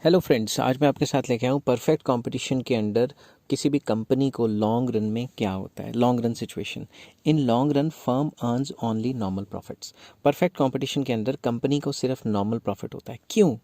Hello friends, आज मैं आपके साथ लेके आया हूँ परफेक्ट कंपटीशन के अंडर किसी भी कंपनी को लॉन्ग रन में क्या होता है। Long run situation, in long run firm earns only normal profits. Perfect competition के अंदर कंपनी को सिर्फ नॉर्मल प्रॉफिट होता है। क्यों?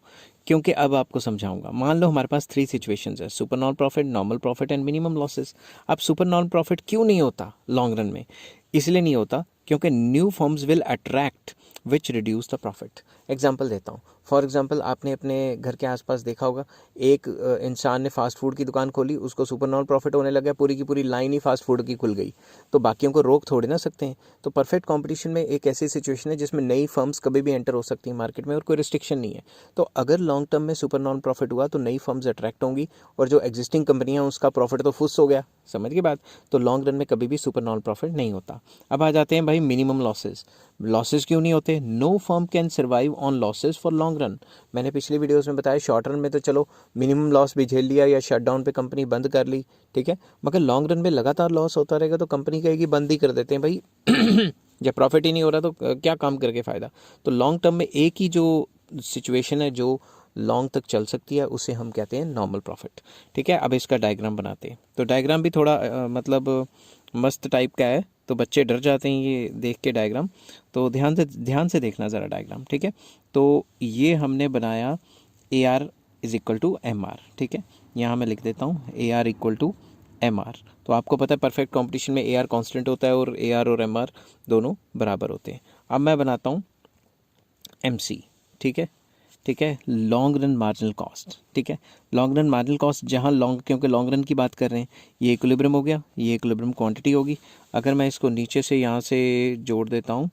क्योंकि अब आपको समझाऊंगा। मान लो हमारे पास 3 सिचुएशंस है, super normal profit, normal profit and minimum losses. अब सुपर नॉर्मल प्रॉफिट क्यों नहीं होता लॉन्ग रन में? इसलिए नहीं होता क्योंकि new firms will attract which reduce the profit. Example देता हूँ। फॉर एग्जाम्पल, आपने अपने घर के आसपास देखा होगा, एक इंसान ने फास्ट फूड की दुकान खोली, उसको सुपर नॉर्मल प्रॉफिट होने लगा, पूरी की पूरी लाइन ही फास्ट फूड की खुल गई, तो बाकियों को रोक थोड़ी ना सकते हैं। तो परफेक्ट कंपटीशन में एक ऐसी सिचुएशन है जिसमें नई फर्म्स कभी भी एंटर हो सकती हैं मार्केट में और कोई रिस्ट्रिक्शन नहीं है। तो अगर लॉन्ग टर्म में सुपर नॉर्मल प्रॉफिट हुआ तो नई फर्म्स अट्रैक्ट होंगी और जो एग्जिस्टिंग कंपनियां हैं उसका प्रॉफिट तो फुस हो गया। समझ की बात? तो लॉन्ग रन में कभी भी सुपर नॉर्मल प्रॉफिट नहीं होता। अब आ जाते हैं भाई मिनिमम लॉसेस। लॉसेस क्यों नहीं होते? No firm can survive on losses for long run. मैंने पिछली वीडियोस में बताया, शॉर्ट रन में तो चलो मिनिमम लॉस भी झेल लिया या शटडाउन पे कंपनी बंद कर ली, ठीक है, मगर लॉन्ग रन में लगातार लॉस होता रहेगा तो कंपनी कहेगी बंद ही कर देते हैं भाई। जब प्रॉफिट ही नहीं हो रहा तो क्या काम करके फ़ायदा। तो लॉन्ग टर्म में एक ही जो सिचुएशन है जो लॉन्ग तक चल सकती है उसे हम कहते हैं नॉर्मल प्रॉफिट। ठीक है, अब इसका डायग्राम बनाते हैं। तो डायग्राम भी थोड़ा मतलब मस्त टाइप का है, तो बच्चे डर जाते हैं ये देख के डायग्राम। तो ध्यान से देखना ज़रा डायग्राम, ठीक है। तो ये हमने बनाया A R is equal to M R, ठीक है। यहाँ मैं लिख देता हूँ A R equal to M R. तो आपको पता है परफेक्ट कॉम्पिटिशन में ए आर कॉन्स्टेंट होता है और ए आर और एम आर दोनों बराबर होते हैं। अब मैं बनाता हूँ एम सी, ठीक है, ठीक है, लॉन्ग रन मार्जिनल कॉस्ट, ठीक है। लॉन्ग रन मार्जिनल कॉस्ट जहाँ लॉन्ग, क्योंकि लॉन्ग रन की बात कर रहे हैं, ये इक्विलिब्रियम हो गया, ये इक्विलिब्रियम क्वांटिटी होगी। अगर मैं इसको नीचे से यहाँ से जोड़ देता हूँ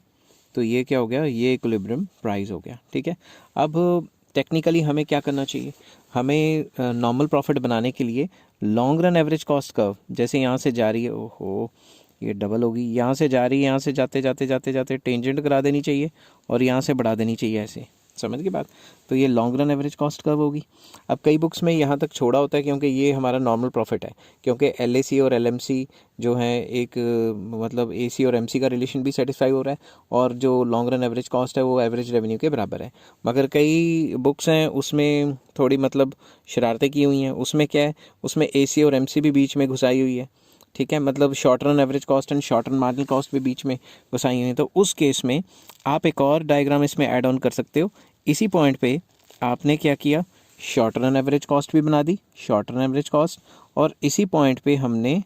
तो ये क्या हो गया, ये इक्विलिब्रियम प्राइस हो गया, ठीक है। अब टेक्निकली हमें क्या करना चाहिए? हमें नॉर्मल प्रॉफिट बनाने के लिए long run average cost curve जैसे यहाँ से जा रही है, ओहो ये डबल होगी, यहाँ से जा रही है, यहाँ से जाते जाते जाते जाते टेंजेंट करा देनी चाहिए और यहाँ से बढ़ा देनी चाहिए, ऐसे। समझ की बात? तो ये long run average cost curve होगी। अब कई बुक्स में यहाँ तक छोड़ा होता है क्योंकि ये हमारा नॉर्मल प्रॉफिट है, क्योंकि एलएसी और एलएमसी जो है एक मतलब एसी और एमसी का रिलेशन भी सेटिस्फाई हो रहा है और जो लॉन्ग रन एवरेज कॉस्ट है वो एवरेज रेवेन्यू के बराबर है। मगर कई बुक्स हैं उसमें थोड़ी मतलब शरारतें की हुई हैं। उसमें क्या है, उसमें एसी और एमसी भी बीच में घुसाई हुई है, ठीक है, मतलब short run average cost and short run marginal cost भी बीच में घुसाई हुई है। तो उस केस में आप एक और डायग्राम इसमें ऐड ऑन कर सकते हो। इसी पॉइंट पे आपने क्या किया, शॉर्ट रन एवरेज कॉस्ट भी बना दी, शॉर्ट रन एवरेज कॉस्ट, और इसी पॉइंट पे हमने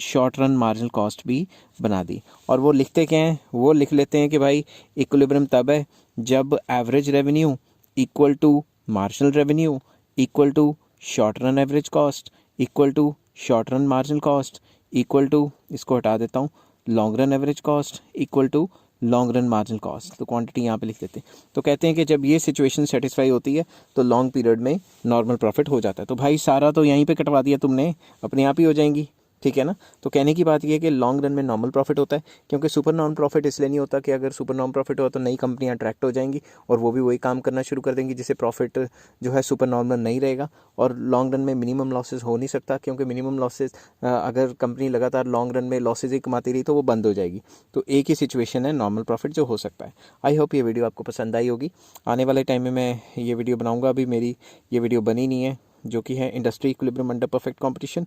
शॉर्ट रन मार्जिनल कॉस्ट भी बना दी। और वो लिखते क्या हैं, वो लिख लेते हैं कि भाई इक्विलिब्रियम तब है जब average revenue equal to marginal revenue equal to short run average cost equal to short run marginal cost equal to, इसको हटा देता हूँ, long run average cost equal to long run marginal cost. तो quantity यहाँ पे लिख देते हैं। तो कहते हैं कि जब ये सिचुएशन सेटिस्फाई होती है तो लॉन्ग पीरियड में नॉर्मल प्रॉफिट हो जाता है। तो भाई सारा तो यहीं पे कटवा दिया तुमने, अपने आप ही हो जाएंगी, ठीक है ना। तो कहने की बात यह है कि लॉन्ग रन में नॉर्मल प्रॉफिट होता है, क्योंकि सुपर नॉर्मल प्रॉफिट इसलिए नहीं होता कि अगर सुपर नॉर्मल प्रॉफिट हो तो नई कंपनियां अट्रैक्ट हो जाएंगी और वो भी वही काम करना शुरू कर देंगी जिससे प्रॉफिट जो है सुपर नॉर्मल नहीं रहेगा। और लॉन्ग रन में मिनिमम लॉसेज हो नहीं सकता, क्योंकि मिनिमम लॉसेज अगर कंपनी लगातार लॉन्ग रन में लॉसेज ही कमाती रही तो वो बंद हो जाएगी। तो एक ही सिचुएशन है नॉर्मल प्रॉफिट जो हो सकता है। आई होप ये वीडियो आपको पसंद आई होगी। आने वाले टाइम में मैं ये वीडियो बनाऊँगा, अभी मेरी ये वीडियो बनी नहीं है, जो कि है industry equilibrium under perfect competition.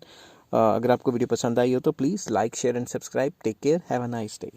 अगर आपको वीडियो पसंद आई हो तो please like share and subscribe. Take care, have a nice day.